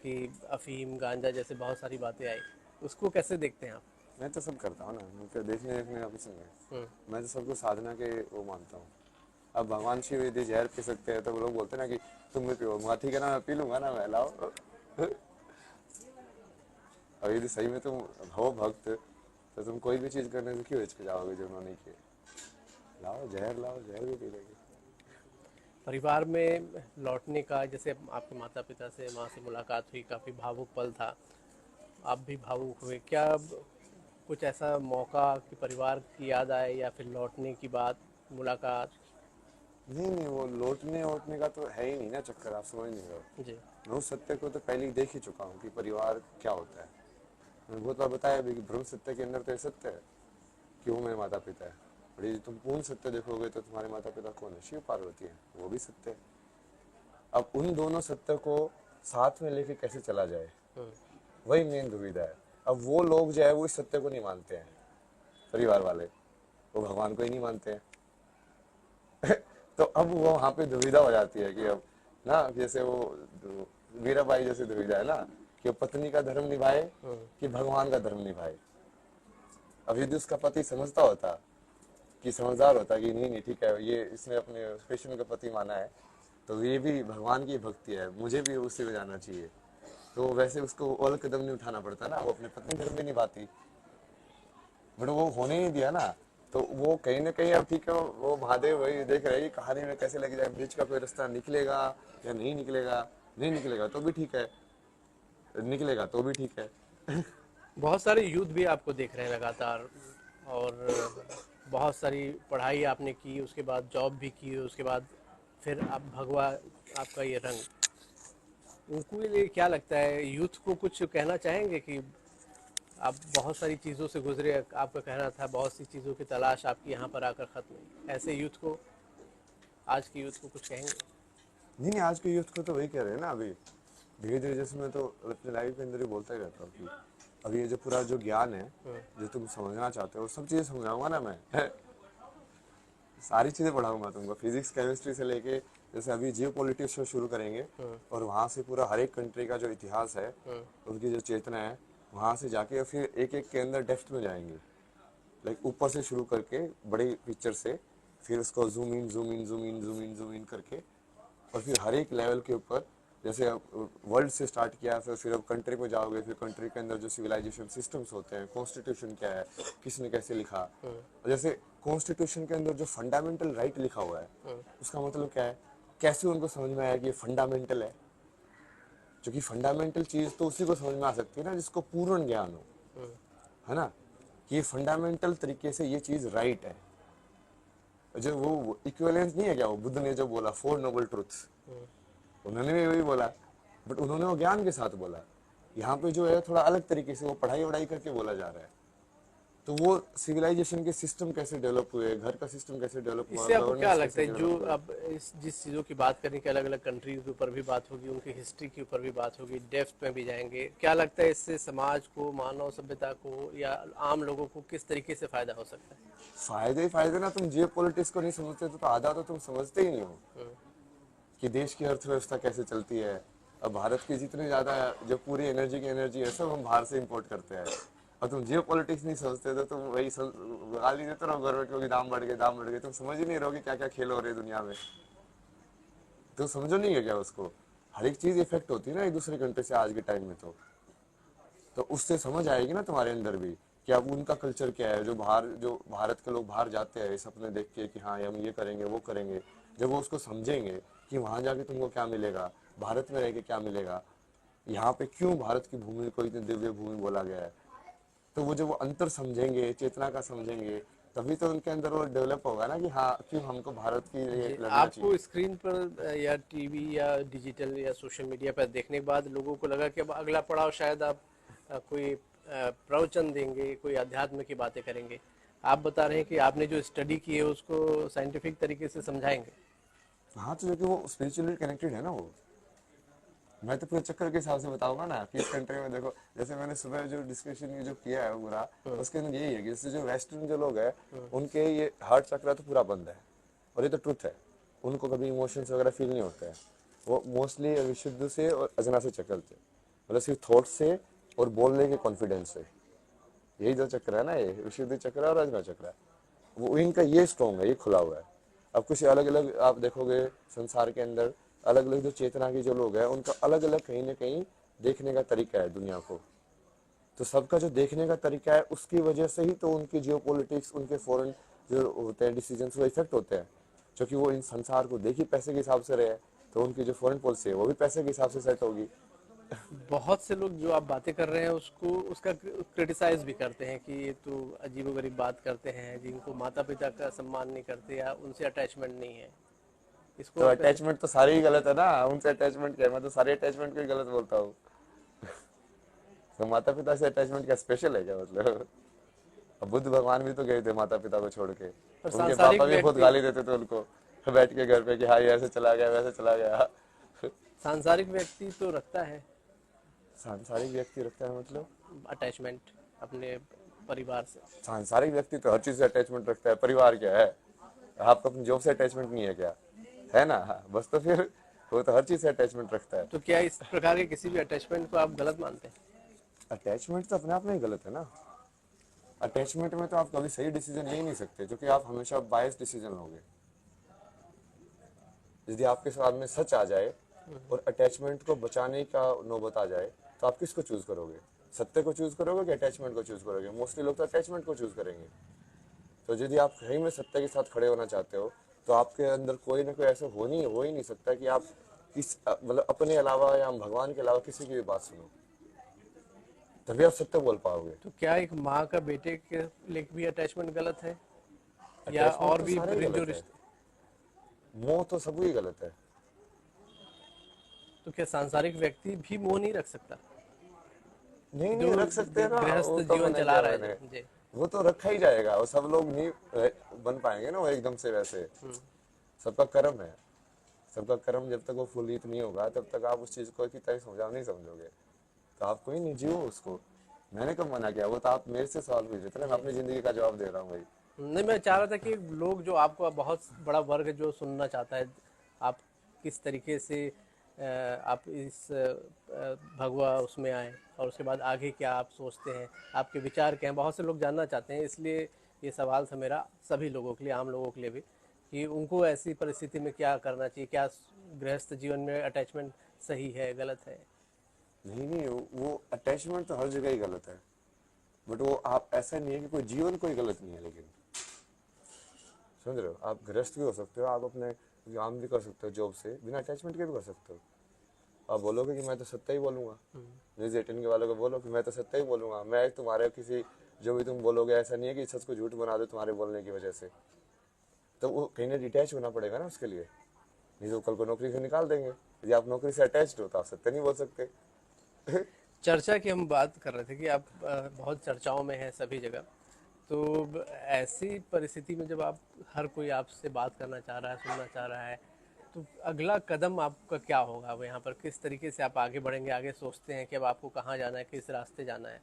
कि अफीम गांजा जैसे बहुत सारी बातें आई। उसको कैसे देखते हैं आप? मैं तो सब करता हूँ ना, मुझे देखने देखने का कुछ नहीं है। हम्म। मैं तो सबको साधना के वो मानता हूँ। अब भगवान शिव यदि जहर पी सकते हैं तो वो लोग बोलते हैं ना कि तुम भी पियो, मैं ठीक है ना, मैं पी लूंगा ना, मैं लाओ। और यदि सही में तुम हो भक्त तो तुम कोई भी चीज करने से क्यों हिचकिचाओगे जो उन्होंने किए। लाओ जहर, लाओ जहर भी पी लेंगे। परिवार में लौटने का, जैसे आपके माता पिता से, माँ से मुलाकात हुई, काफ़ी भावुक पल था, आप भी भावुक हुए क्या? कुछ ऐसा मौका कि परिवार की याद आए, या फिर लौटने की बात, मुलाकात? नहीं नहीं, वो लौटने वोटने का तो है ही नहीं ना चक्कर, आप समझ नहीं रहे हो। जी। मैं उस सत्य को तो पहले ही देख ही चुका हूँ कि परिवार क्या होता है। मैंने बहुत बार बताया भी कि भ्रम सत्य के अंदर तो ये सत्य है कि वो मेरे माता पिता है, और यदि तुम पूर्ण सत्य देखोगे तो तुम्हारे माता पिता कौन है, शिव पार्वती है, वो भी सत्य है। अब उन दोनों सत्य को साथ में लेके कैसे चला जाए, हम्म। वही मेन दुविधा है। अब वो लोग जो है वो इस सत्य को नहीं मानते हैं, परिवार वाले, वो भगवान को ही नहीं मानते हैं। तो अब वो वहां पे दुविधा हो जाती है कि अब ना, जैसे वो मीराबाई जैसे दुविधा है ना, कि वो पत्नी का धर्म निभाए कि भगवान का धर्म निभाए। अब यदि उसका पति समझता होता, कि समझदार होता कि नहीं नहीं ठीक है, ये इसने अपने कृष्ण का पति माना है तो ये भी भगवान की भक्ति है, मुझे भी उसी में जाना चाहिए, तो वैसे उसको और कदम नहीं उठाना पड़ता ना, वो अपने पत्नी धर्म भी निभाती। बट वो होने नहीं दिया ना, तो वो कहीं ना कहीं अब ठीक है, वो महादेव वही देख रहे हैं कि कहानी में कैसे लगी जाए, ब्रिज का कोई रास्ता निकलेगा या नहीं निकलेगा, नहीं निकलेगा तो भी ठीक है, निकलेगा तो भी ठीक है। बहुत सारे यूथ भी आपको देख रहे हैं लगातार, और बहुत सारी पढ़ाई आपने की, उसके बाद जॉब भी की, उसके बाद फिर आप भगवा, आपका ये रंग, उनको लिए क्या लगता है? यूथ को कुछ कहना चाहेंगे कि आप बहुत सारी चीज़ों से गुजरे, आपका कहना था बहुत सी चीज़ों की तलाश आपकी यहाँ पर आकर ख़त्म हुई। ऐसे यूथ को, आज के यूथ को कुछ कहेंगे? नहीं नहीं, आज के यूथ को तो वही कह रहे हैं ना अभी, धीरे धीरे। जैसे मैं तो अपने लाइफ के अंदर ही बोलता ही रहता हूँ कि अभी ये जो पूरा जो ज्ञान है, जो तुम समझना चाहते हो, सब चीज़ें समझाऊंगा ना मैं। सारी चीज़ें पढ़ाऊंगा तुमको, फिजिक्स केमिस्ट्री से लेके, जैसे अभी जियो पॉलिटिक्स शो शुरू करेंगे, और वहाँ से पूरा हर एक कंट्री का जो इतिहास है, उनकी जो चेतना है, वहाँ से जाके और फिर एक एक के अंदर डेप्थ में जाएंगे। लाइक ऊपर से शुरू करके बड़ी पिक्चर से, फिर उसको zoom in zoom in zoom in zoom in zoom in करके, और फिर हर एक लेवल के ऊपर, जैसे अब वर्ल्ड से स्टार्ट किया, फिर अब कंट्री में जाओगे, फिर कंट्री के अंदर जो सिविलाइजेशन सिस्टम्स होते हैं, कॉन्स्टिट्यूशन क्या है, किसने कैसे लिखा, और जैसे कॉन्स्टिट्यूशन के अंदर जो फंडामेंटल राइट लिखा हुआ है, उसका मतलब क्या है, कैसे उनको समझ में आया कि ये फंडामेंटल है। क्योंकि फंडामेंटल चीज तो उसी को समझ में आ सकती है ना जिसको पूर्ण ज्ञान हो, है ना, कि ये फंडामेंटल तरीके से ये चीज राइट है। जो वो इक्विवेलेंस नहीं है क्या, वो बुद्ध ने जो बोला, फोर नोबल ट्रुथ्स, उन्होंने भी वही बोला, बट उन्होंने वो ज्ञान के साथ बोला। यहाँ पे जो है थोड़ा अलग तरीके से वो पढ़ाई वढ़ाई करके बोला जा रहा है। तो वो सिविलाइजेशन के सिस्टम कैसे डेवलप हुए, घर का सिस्टम कैसे डेवलप हुआ, इससे आपको क्या गवर्नेंस लगता कैसे है, जो डेवलप हुए। अब इस जिस चीज़ों की बात करें कि अलग अलग कंट्री के ऊपर भी बात होगी, उनकी हिस्ट्री के ऊपर भी बात होगी, डेप्थ में भी जाएंगे, क्या लगता है इससे समाज को, मानव सभ्यता को या आम लोगों को किस तरीके से फायदा हो सकता है? फायदे ही फायदे ना। तुम जियो पॉलिटिक्स को नहीं समझते तो आधा तो तुम समझते ही नहीं हो कि देश की अर्थव्यवस्था कैसे चलती है। अब भारत की जितनी ज्यादा जो पूरी एनर्जी की एनर्जी है, सब हम बाहर से इंपोर्ट करते हैं। और तुम जियो पॉलिटिक्स नहीं समझते तो तुम वही गाली देते रहो गवर्नमेंट को कि दाम बढ़ गए दाम बढ़ गए। तुम समझ ही नहीं रहोगे क्या क्या खेल हो रहे हैं दुनिया में। तो समझो नहीं है क्या उसको, हर एक चीज इफेक्ट होती है ना एक दूसरे कंट्री से आज के टाइम में। तो उससे समझ आएगी ना तुम्हारे अंदर भी कि अब उनका कल्चर क्या है। जो बाहर, जो भारत के लोग बाहर जाते हैं सपने देख के कि हाँ हम ये करेंगे वो करेंगे, जब वो उसको समझेंगे कि वहां जाके तुमको क्या मिलेगा, भारत में रह के क्या मिलेगा, यहाँ पे क्यों भारत की भूमि को इतनी दिव्य भूमि बोला गया है, तो वो जब वो अंतर समझेंगे, चेतना का समझेंगे, तभी तो उनके अंदर वो डेवलप होगा ना कि हाँ क्यों हमको भारत की लिए जी, लड़ना आपको चाहिए। स्क्रीन पर या टीवी या डिजिटल या सोशल मीडिया पर देखने के बाद लोगों को लगा कि अब अगला पड़ाव शायद आप कोई प्रवचन देंगे, कोई अध्यात्म की बातें करेंगे। आप बता रहे हैं कि आपने जो स्टडी की है उसको साइंटिफिक तरीके से समझाएंगे। हाँ, तो जो कि वो स्पिरिचुअली कनेक्टेड है ना वो। मैं तो पूरे चक्कर के हिसाब से बताऊंगा ना कि इस कंट्री में देखो, जैसे मैंने सुबह जो डिस्कशन ये जो किया है पूरा, उसके अंदर यही है कि जैसे जो वेस्टर्न जो लोग हैं, उनके ये हार्ट चक्र तो पूरा बंद है, और ये तो ट्रुथ है। उनको कभी इमोशंस वगैरह फील नहीं होते हैं। वो मोस्टली विशुद्ध से और अजना से चक्कर थे, मतलब सिर्फ थॉट से और बोलने के कॉन्फिडेंस से। यही जो चक्र है ना, ये विशुद्ध चक्र और अजना चक्र है, वो इनका ये स्ट्रॉन्ग है, ये खुला हुआ है। अब कुछ अलग अलग आप देखोगे संसार के अंदर, अलग अलग जो चेतना के जो लोग हैं, उनका अलग अलग कहीं ना कहीं देखने का तरीका है दुनिया को। तो सबका जो देखने का तरीका है, उसकी वजह से ही तो उनकी जियो पॉलिटिक्स, उनके फॉरेन जो होते हैं डिसीजन, वो इफेक्ट होते हैं। क्योंकि वो इन संसार को देखी पैसे के हिसाब से रहे, तो उनकी जो फॉरेन पॉलिसी है वो भी पैसे के हिसाब से सेट होगी। बहुत से लोग जो आप बातें कर रहे हैं उसको, उसका क्रिटिसाइज भी करते हैं कि ये तो अजीबोगरीब बात करते हैं, जिनको माता पिता का सम्मान नहीं करते या उनसे अटैचमेंट नहीं है। इसको तो आप कैसे? अटैचमेंट तो सारे ही गलत है ना, उनसे अटैचमेंट क्या है, मैं तो सारे अटैचमेंट को ही गलत बोलता हूँ। तो माता पिता से अटैचमेंट क्या स्पेशल है क्या, मतलब। अब बुद्ध भगवान भी तो गए थे माता पिता को छोड़ के, पर उनके सांसारिक पापा भी बहुत व्यक्ति, गाली देते थे उनको बैठ के घर पे कि हाँ ये ऐसे चला गया वैसे चला गया। सांसारिक व्यक्ति तो रखता है सांसारिक व्यक्ति रखता है मतलब, अटैचमेंट अपने परिवार से। सांसारिक व्यक्ति तो हर चीज से अटैचमेंट रखता है। परिवार क्या है, आपको अपनी जॉब से अटैचमेंट नहीं है क्या, है ना, हाँ, बस तो फिर वो तो हर चीज से अटैचमेंट रखता है। तो क्या इस प्रकार के किसी भी अटैचमेंट को आप गलत मानते हैं? अटैचमेंट तो अपने आप में ही गलत है ना। अटैचमेंट में तो आप कभी सही डिसीजन ले ही नहीं सकते, क्योंकि आप हमेशा बायस डिसीजन लोगे। यदि आपके साथ में सच आ जाए और अटैचमेंट को बचाने का नौबत आ जाए, तो आप किसको चूज करोगे, सत्य को चूज करोगे कि अटैचमेंट को चूज करोगे। मोस्टली लोग तो अटैचमेंट को चूज करेंगे। तो यदि आप सही में सत्य के साथ खड़े होना चाहते हो, तो आपके अंदर कोई ना कोई ऐसा हो ही नहीं सकता कि आप किस मतलब अपने अलावा या भगवान के अलावा किसी की भी बात सुनो, तभी आप सत्य बोल पाओगे। तो क्या एक माँ का बेटे के लिए भी अटैचमेंट गलत है, या अटैचमेंट और तो भी सारा ही जो गलत है, रिश्ते? मोह तो सब ही गलत है। तो क्या सांसारिक व्यक्ति भी मोह नहीं रख सकता? नहीं नहीं जो रख सकते हैं ना, गृहस्थ वो तो जीवन मना चला किया रहा मैंने। है जी। वो तो रखा ही जाएगा, वो सब लोग नहीं बन पाएंगे ना वो एकदम से वैसे। सबका कर्म है, सबका कर्म जब तक वो फुलीत नहीं होगा तब तक आप उस चीज को की तरह समझा नहीं समझोगे। तो आप कोई नहीं जियो उसको। मैंने कब मना किया? वो तो आप मेरे से सवाल पूछ रहे थे ना, मैं अपनी जिंदगी का जवाब दे रहा हूँ भाई। नहीं, मैं चाह रहा था कि लोग जो आपको बहुत बड़ा वर्ग जो सुनना चाहता है, आप किस तरीके से आप इस भगवा उसमें आए और उसके बाद आगे क्या आप सोचते हैं, आपके विचार क्या हैं, बहुत से लोग जानना चाहते हैं। इसलिए ये सवाल था मेरा सभी लोगों के लिए, आम लोगों के लिए भी, कि उनको ऐसी परिस्थिति में क्या करना चाहिए, क्या गृहस्थ जीवन में अटैचमेंट सही है, गलत है। नहीं नहीं वो अटैचमेंट तो हर जगह ही गलत है, बट वो आप ऐसा नहीं है कि कोई जीवन कोई गलत नहीं है, लेकिन समझ रहे हो? आप गृहस्थ भी हो सकते हो, आप अपने काम भी कर सकते हो, जॉब से बिना अटैचमेंट के भी कर सकते हो। आप बोलोगे कि मैं तो सत्य ही बोलूंगा, न्यूज 18 के वालों को बोलो कि मैं तो सत्य ही बोलूंगा, मैं तुम्हारे किसी जो भी तुम बोलोगे ऐसा नहीं है कि सच को झूठ बना दो तुम्हारे बोलने की वजह से। तो वो कहीं ना डिटैच होना पड़ेगा ना उसके लिए, नहीं तो कल को नौकरी से निकाल देंगे। यदि आप नौकरी से अटैच्ड हो तो आप सत्य नहीं बोल सकते। चर्चा की हम बात कर रहे थे कि आप बहुत चर्चाओं में हैं सभी जगह। तो ऐसी परिस्थिति में जब आप, हर कोई आपसे बात करना चाह रहा है, सुनना चाह रहा है, तो अगला कदम आपका क्या होगा? अब यहाँ पर किस तरीके से आप आगे बढ़ेंगे? आगे सोचते हैं कि अब आपको कहाँ जाना है, किस रास्ते जाना है?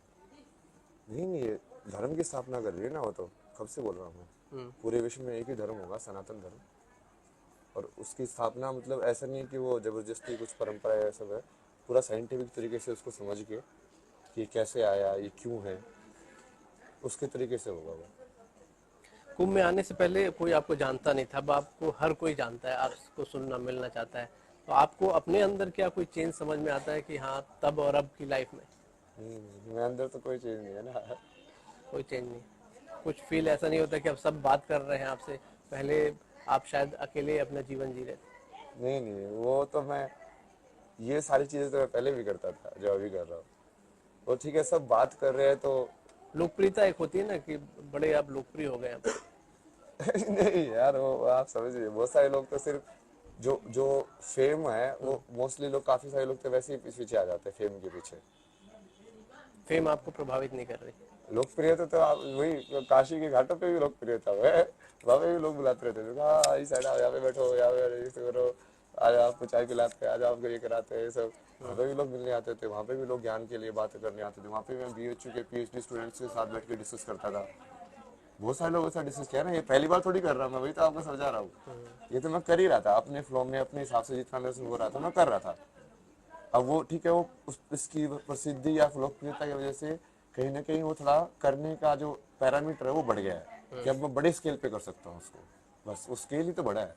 नहीं नहीं ये धर्म की स्थापना कर रही है ना, वो तो कब से बोल रहा हूँ मैं। पूरे विश्व में एक ही धर्म होगा, सनातन धर्म। और उसकी स्थापना मतलब ऐसा नहीं है कि वो जबरदस्ती कुछ परंपरा है, सब है। पूरा साइंटिफिक तरीके से उसको समझ के कि कैसे आया, ये क्यों है, उसके तरीके से होगा वो। कुंभ में आने से पहले कोई आपको जानता नहीं था, अब आपको हर कोई जानता है, आपको सुनना मिलना चाहता है। तो आपको अपने अंदर क्या कोई चेंज समझ में आता है कि हाँ, तब और अब की लाइफ में मैं अंदर तो कोई चीज़ नहीं है ना। कोई चेंज नहीं? कुछ फील ऐसा नहीं होता कि अब सब बात कर रहे हैं आपसे, पहले आप शायद अकेले अपना जीवन जी रहे थे? नहीं नहीं वो तो मैं, ये सारी चीज़ें तो मैं पहले भी करता था जो अभी कर रहा हूँ। वो ठीक है, सब बात कर रहे हैं तो लोकप्रियता एक होती है ना कि बड़े आप लोकप्रिय हो गए अब। नहीं यार वो आप समझिए, बहुत सारे लोग तो सिर्फ जो जो फेम है वो मोस्टली लोग, काफी सारे लोग तो वैसे ही पीछे आ जाते हैं फेम के पीछे। फेम आपको प्रभावित नहीं कर रही? लोकप्रियता तो आप वही काशी के घाटों पे भी लोकप्रियता है, वहाँ पे भी लोग बुलाते रहते थे, हाँ इस साइड आओ, यहाँ पे बैठो, यहाँ पे ऐसे करो, आज आपको चाय पिलाते हैं, आज आपको ये कराते हैं, ये सब। वहाँ पे भी लोग मिलने आते थे, वहाँ पे भी लोग ज्ञान के लिए बातें करने आते थे। वहाँ पे मैं BHU के PhD स्टूडेंट्स के साथ बैठ के डिस्कस करता था। बहुत सारे लोगों के साथ डिस्कस किया ना, ये पहली बार थोड़ी कर रहा हूँ मैं, वही तो आपको समझा रहा हूँ। ये तो मैं कर ही रहा था अपने फ्लो में, अपने हिसाब से जितना मेरे से हो रहा था मैं कर रहा था। अब वो ठीक है, वो इसकी प्रसिद्धि या लोकप्रियता की वजह से कहीं ना कहीं वो थोड़ा करने का जो पैरामीटर है वो बढ़ गया है, कि अब मैं बड़े स्केल पे कर सकता हूँ उसको, बस वो स्केल ही तो बड़ा है।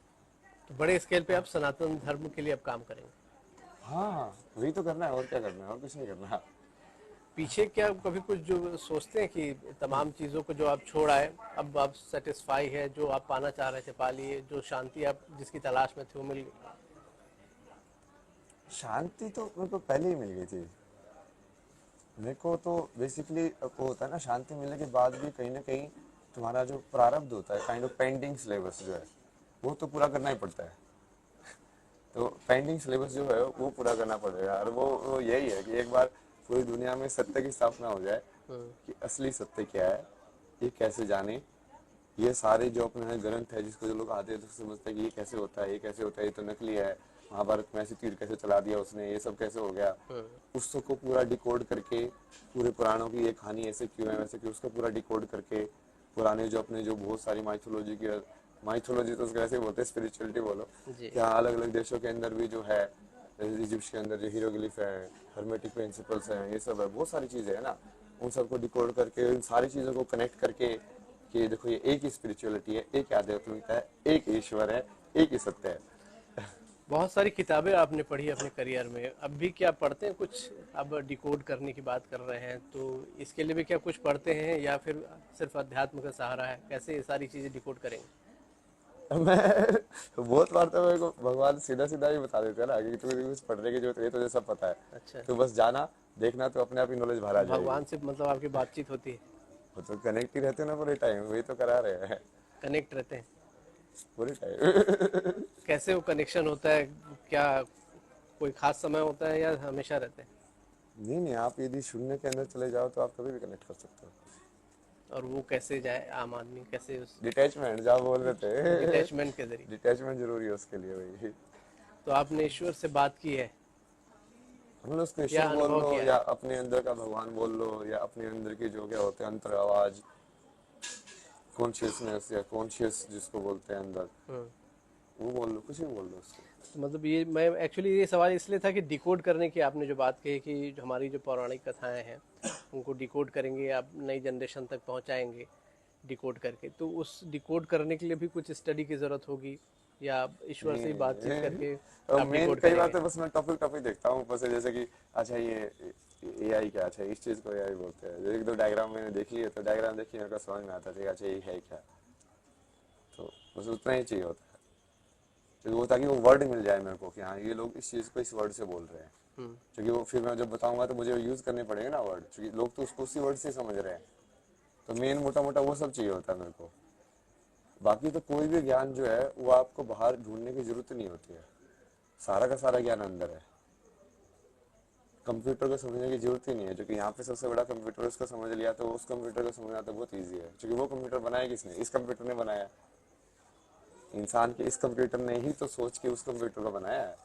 तो बड़े स्केल पे आप सनातन धर्म के लिए अब काम करेंगे? हाँ वही तो करना है, और क्या करना है, और कुछ नहीं करना। पीछे क्या कभी कुछ जो सोचते हैं कि तमाम चीज़ों को जो आप छोड़ आए, अब आप सेटिस्फाई है, जो आप पाना चाह रहे थे पा लिए, जो शांति आप जिसकी तलाश में थे वो मिल गई? शांति तो मेरे को पहले ही मिल गई थी। मेरे को तो बेसिकली वो होता है ना, शांति मिलने के बाद भी कहीं ना कहीं तुम्हारा जो प्रारब्ध होता है, काइंड ऑफ पेंडिंग सिलेबस जो है, वो तो पूरा करना ही पड़ता है। तो पेंडिंग सिलेबस जो है वो पूरा करना पड़ेगा, और वो यही है कि एक बार पूरी दुनिया में सत्य की स्थापना हो जाए कि असली सत्य क्या है, ये कैसे जाने। ये सारे जो अपने ग्रंथ है जिसको जो लोग आते हैं तो समझते हैं कि ये कैसे होता है, ये कैसे होता है, ये तो नकली है, महाभारत में ऐसी तीर कैसे चला दिया उसने, ये सब कैसे हो गया, उस सब को पूरा डिकोड करके, पूरे पुराणों की ये कहानी ऐसे क्यों है वैसे क्यों, उसको पूरा डिकोड करके, पुराने जो अपने जो बहुत सारी माइथोलॉजी की, माइथोलॉजी तो उसको ऐसे बोलते हैं, स्पिरिचुअलिटी बोलो, जी। यहाँ अलग अलग देशों के अंदर भी जो है, इजिप्ट के अंदर जो हीरोग्लिफ है, हर्मेटिक प्रिंसिपल्स हैं, ये सब है, बहुत सारी चीजें है ना, उन सबको डिकोड करके, इन सारी चीजों को कनेक्ट करके कि देखो ये एक ही स्पिरिचुअलिटी है, एक ही आध्यात्मिकता है, एक ईश्वर है, एक ही सत्य है। बहुत सारी किताबें आपने पढ़ी अपने करियर में, अब भी क्या पढ़ते हैं कुछ? अब डिकोड करने की बात कर रहे हैं तो इसके लिए भी क्या कुछ पढ़ते हैं, या फिर सिर्फ अध्यात्म का सहारा है? कैसे ये सारी चीज़ें डिकोड करेंगे? मैं बहुत बार तो मेरे को भगवान सीधा सीधा ही बता देते हैं ना कि तुम्हें कुछ पढ़ने की जरूरत है, तुझे सब पता है, अच्छा। तो बस जाना, देखना, तो अपने आप ही नॉलेज बाहर आ तो जाएगी। भगवान से मतलब आपकी बातचीत होती है? वो तो कनेक्ट ही रहते हैं ना पूरे टाइम, वही तो करा रहे हैं कनेक्ट रहते हैं? पूरे टाइम। कैसे वो कनेक्शन होता है? क्या कोई खास समय होता है या हमेशा रहते हैं? नहीं, आप यदि शून्य के अंदर चले जाओ तो आप कभी भी कनेक्ट कर सकते हो। और वो कैसे जाए, आम आदमी कैसे उस डिटैचमेंट जहाँ बोल रहे थे डिटैचमेंट के जरिए? डिटैचमेंट जरूरी है उसके लिए भाई। तो आपने ईश्वर से बात की है मतलब उसको या ईश्वर बोल अनुभव लो किया या है? अपने अंदर का भगवान बोल लो या अपने अंदर की जो क्या होते हैं अंतर आवाज, कॉन्शियसनेस या कॉन्शियस जिसको बोलते हैं अंदर, हम्म। वो बोल लो, कुछ भी बोल लो उसको। तो मतलब ये मैं एक्चुअली ये सवाल इसलिए था कि डिकोड करने की आपने जो बात कही कि जो हमारी जो पौराणिक कथाएं हैं उनको डिकोड करेंगे, आप नई जनरेशन तक पहुंचाएंगे डिकोड करके, तो उस डिकोड करने के लिए भी कुछ स्टडी की ज़रूरत होगी या आप ईश्वर से ही बातचीत करके और आप मेन डिकोड कई बार करेंगे? तो बस मैं टॉपिक टॉपिक देखता हूँ ऊपर से, जैसे कि अच्छा ये एआई क्या, अच्छा इस चीज को एआई बोलते हैं, एक दो डायग्राम मैंने देख लिए तो डायग्राम देखिए मेरे को समझ में आता है अच्छा ये है क्या, तो बस उतना ही चाहिए होता है, क्योंकि वो ताकि वो वर्ड मिल जाए मेरे को कि हाँ ये लोग इस चीज को इस वर्ड से बोल रहे हैं, हम्म। क्योंकि वो फिर मैं जब बताऊंगा तो मुझे यूज करने पड़ेंगे ना वर्ड, क्योंकि लोग तो उसको उसी वर्ड से समझ रहे हैं, तो मेन मोटा मोटा वो सब चाहिए होता है मेरे को। बाकी तो कोई भी ज्ञान जो है वो आपको बाहर ढूंढने की जरूरत नहीं होती है, सारा का सारा ज्ञान अंदर है। कंप्यूटर को समझने की जरूरत ही नहीं है, क्योंकि यहाँ पे सबसे बड़ा कंप्यूटर, उसको समझ लिया तो उस कंप्यूटर को समझना तो बहुत ईजी है, क्योंकि वो कंप्यूटर बनाया किसने, इस कंप्यूटर ने बनाया, इंसान के इस कंप्यूटर ने ही तो सोच के उस कंप्यूटर को बनाया है।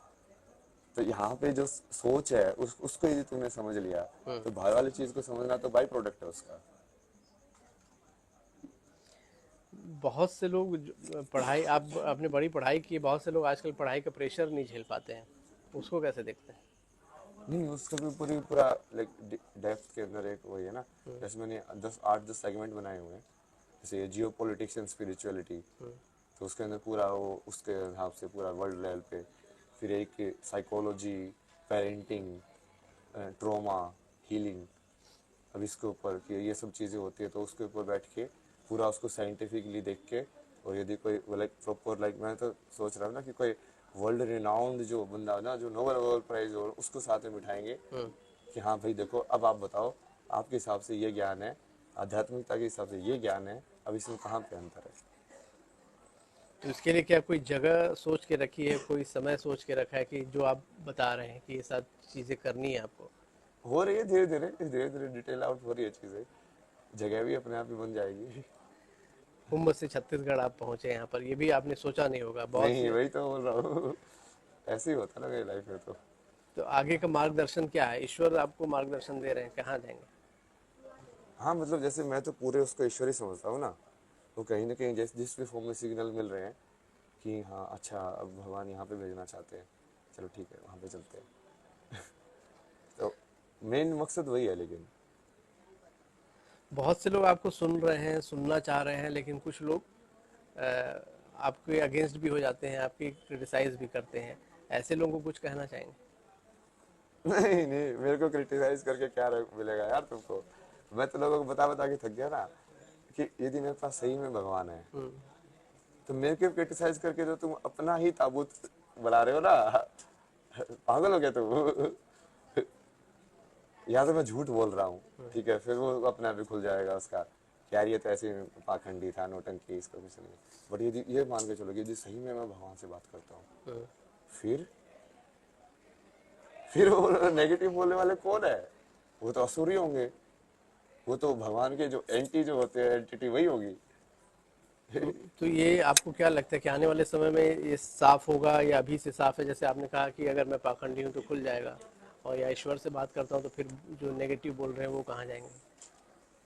तो यहाँ पे जो सोच है उसको यदि तुमने समझ लिया तो बाहर वाली चीज को समझना तो बाई प्रोडक्ट है उसका। बहुत से लोग पढ़ाई, आप आपने बड़ी पढ़ाई की, बहुत से लोग आजकल पढ़ाई का प्रेशर नहीं झेल पाते हैं, उसको कैसे देखते हैं? नहीं, उसका भी पूरा लाइक डेप्थ के अंदर एक वही है ना, जैसे मैंने 8-10 सेगमेंट बनाए हुए हैं, जैसे जियो पॉलिटिक्स एंड स्पिरिचुअलिटी, तो उसके अंदर पूरा वो उसके हिसाब से पूरा वर्ल्ड लेवल पे, फिर एक साइकोलॉजी, पेरेंटिंग, ट्रॉमा, हीलिंग, अब इसके ऊपर कि ये सब चीज़ें होती है तो उसके ऊपर बैठ के पूरा उसको साइंटिफिकली देख के, और यदि कोई लाइक प्रॉपर, लाइक मैं तो सोच रहा हूँ ना कि कोई वर्ल्ड रिनाउंड जो बंदा ना, जो नोबेल प्राइज हो, उसको साथ में बिठाएंगे कि हाँ भाई देखो अब आप बताओ, आपके हिसाब से ये ज्ञान है, आध्यात्मिकता के हिसाब से ये ज्ञान है, अब इसमें कहाँ पे अंतर है। तो इसके लिए क्या कोई जगह सोच के रखी है, कोई समय सोच के रखा है कि जो आप बता रहे हैं कि ये सब चीज़ें करनी है आपको? हो रही है धीरे धीरे धीरे धीरे, डिटेल आउट हो रही है चीज़ें, जगह भी अपने आप ही बन जाएगी। मुंबई से छत्तीसगढ़ आप पहुंचे यहाँ पर, ये भी आपने सोचा नहीं होगा बहुत नहीं से। वही तो बोल रहा हूँ ऐसे ही होता है ना मेरी लाइफ में तो। तो आगे का मार्गदर्शन क्या है? ईश्वर आपको मार्गदर्शन दे रहे हैं, कहाँ जाएंगे? हाँ मतलब जैसे मैं तो पूरे उसको ईश्वर ही समझता हूँ ना, तो कहीं ना कहीं जिस भी फॉर्म में सिग्नल मिल रहे हैं कि हाँ अच्छा अब भगवान यहाँ पे भेजना चाहते हैं, चलो ठीक है वहाँ पे चलते हैं तो मेन मकसद वही है। लेकिन बहुत से लोग आपको सुन रहे हैं, सुनना चाह रहे हैं, लेकिन कुछ लोग अ, आपके अगेंस्ट भी हो जाते हैं, आपकी क्रिटिसाइज भी करते हैं, ऐसे लोगों को कुछ कहना चाहेंगे? नहीं नहीं, मेरे को क्रिटिसाइज करके क्या मिलेगा यार तुमको, मैं तो लोगों को बता बता के थक गया ना कि यदि मेरे पास सही में भगवान है तो मेरे को क्रिटिसाइज करके तो तुम अपना ही ताबूत बना रहे हो ना, पागल हो गया तुम या तो मैं झूठ बोल रहा हूँ ठीक है, फिर वो अपने आप ही खुल जाएगा उसका कि यार ये तो ऐसे ही पाखंडी था, नोटंकी, इसका कुछ नहीं। बट यदि ये मान के चलो कि यदि सही में मैं भगवान से बात करता हूँ, फिर फिर वो नेगेटिव बोलने वाले कौन है, वो तो असुर ही होंगे, वो तो भगवान के जो एंटी जो होते हैं एंटिटी वही होगी। तो ये आपको क्या लगता है कि आने वाले समय में ये साफ होगा या अभी से साफ है? जैसे आपने कहा कि अगर मैं पाखंडी हूँ तो खुल जाएगा, और या ईश्वर से बात करता हूँ तो फिर जो नेगेटिव बोल रहे हैं वो कहाँ जाएंगे?